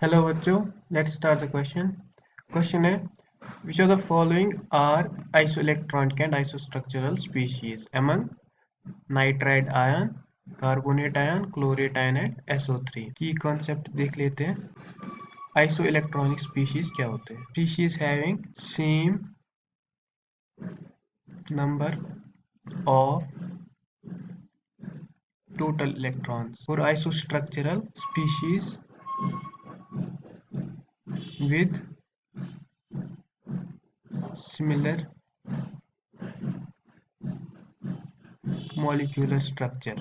Hello बच्चों, let's start the question. Question है which of the following are isoelectronic and isostructural species among nitride ion, carbonate ion, chlorate ion and SO3। की concept देख लेते हैं। Isoelectronic species क्या होते हैं? Species having same number of total electrons. For isostructural species with similar molecular structure.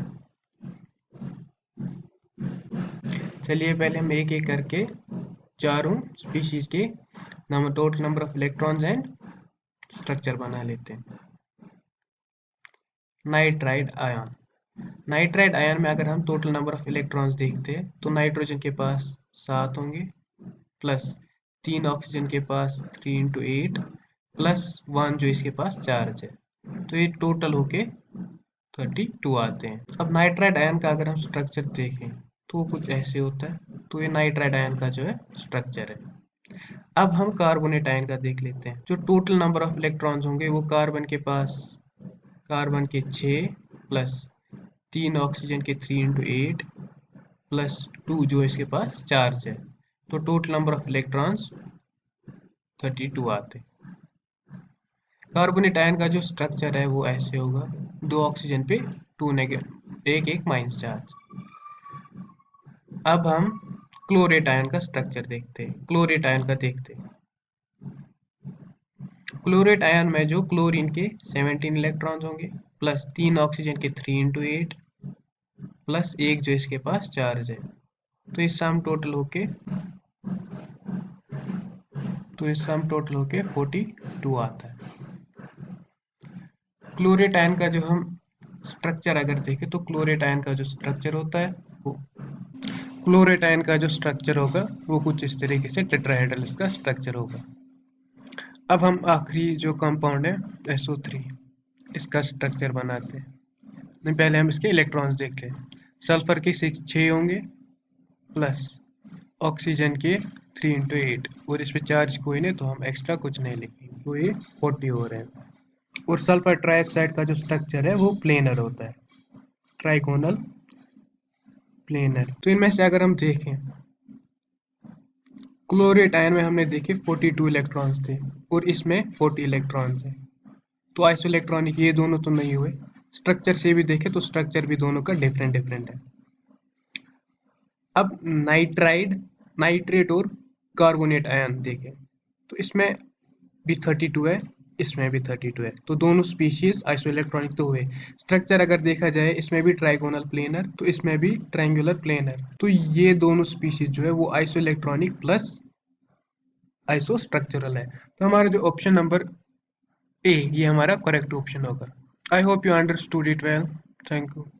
चलिए पहले हम एक एक करके चारों स्पीशीज के total number of electrons and structure बना लेते हैं। Nitride ion. नाइट्राइड आयन में अगर हम टोटल नंबर ऑफ इलेक्ट्रॉन्स देखते हैं तो नाइट्रोजन के पास 7 होंगे, प्लस 3 ऑक्सीजन के पास 3 इंटू 8 प्लस 1 जो इसके पास चार्ज है, तो ये टोटल होके 32 आते हैं। अब नाइट्राइड आयन का अगर हम स्ट्रक्चर देखें तो वो कुछ ऐसे होता है। तो ये नाइट्राइड आयन का जो है स्ट्रक्चर है। अब हम कार्बोनेट आयन का देख लेते हैं। जो टोटल नंबर ऑफ इलेक्ट्रॉन्स होंगे वो कार्बन के पास कार्बन के 6 प्लस 3 ऑक्सीजन के 3 इंटू 8 प्लस 2 जो इसके पास चार्ज है, तो टोटल नंबर ऑफ इलेक्ट्रॉन्स 32 आते हैं। कार्बोनेट आयन का जो स्ट्रक्चर है वो ऐसे होगा, 2 ऑक्सीजन पे 2 नेगेटिव, एक माइनस चार्ज। अब हम क्लोरेट आयन का स्ट्रक्चर देखते हैं। क्लोरेट आयन का देखते हैं। क्लोरेट आयन में जो क्लोरीन के 17 इलेक्ट्रॉन्स होंगे, प्लस 3 ऑक्सीजन के 3 इंटू 8 प्लस 1 जो इसके पास चार्ज है, तो ये सम टोटल होके 42 आता है। क्लोरेट आयन का जो हम स्ट्रक्चर अगर देखें तो क्लोरेट आयन का जो स्ट्रक्चर होता है वो क्लोरेट आयन का जो स्ट्रक्चर होगा वो कुछ इस तरीके से टेट्राहेड्रल इसका स्ट्रक्चर होगा। अब हम आखिरी जो कंपाउंड है SO3, इसका स्ट्रक्चर बनाते हैं। पहले हम इसके इलेक्ट्रॉन्स देखते हैं। सल्फर के 6 होंगे, प्लस ऑक्सीजन के 3 इंटू 8, और इस पे चार्ज कोई नहीं तो हम एक्स्ट्रा कुछ नहीं लिखेंगे, तो ये 40 हो रहे हैं। और सल्फर ट्राइऑक्साइड का जो स्ट्रक्चर है वो प्लेनर होता है, ट्राइगोनल प्लेनर। तो इनमें से अगर हम देखें, क्लोरेट आयन में हमने देखे 42 इलेक्ट्रॉन्स थे और इसमें 40 इलेक्ट्रॉन्स हैं, तो आइसोइलेक्ट्रॉनिक ये दोनों तो नहीं हुए। स्ट्रक्चर से भी देखें तो स्ट्रक्चर भी दोनों का डिफरेंट डिफरेंट है। अब नाइट्रेट और कार्बोनेट आयन देखें तो इसमें भी 32 है, इसमें भी 32 है, तो दोनों स्पीशीज आइसोइलेक्ट्रॉनिक तो हुए। स्ट्रक्चर अगर देखा जाए इसमें भी ट्राइगोनल प्लेनर तो इसमें भी ट्रायंगुलर प्लेनर, तो ये दोनों स्पीशीज जो है वो आइसोइलेक्ट्रॉनिक प्लस आइसोस्ट्रक्चरल है। तो हमारा जो ऑप्शन नंबर ए ये हमारा करेक्ट ऑप्शन होगा। I hope you understood it well. Thank you.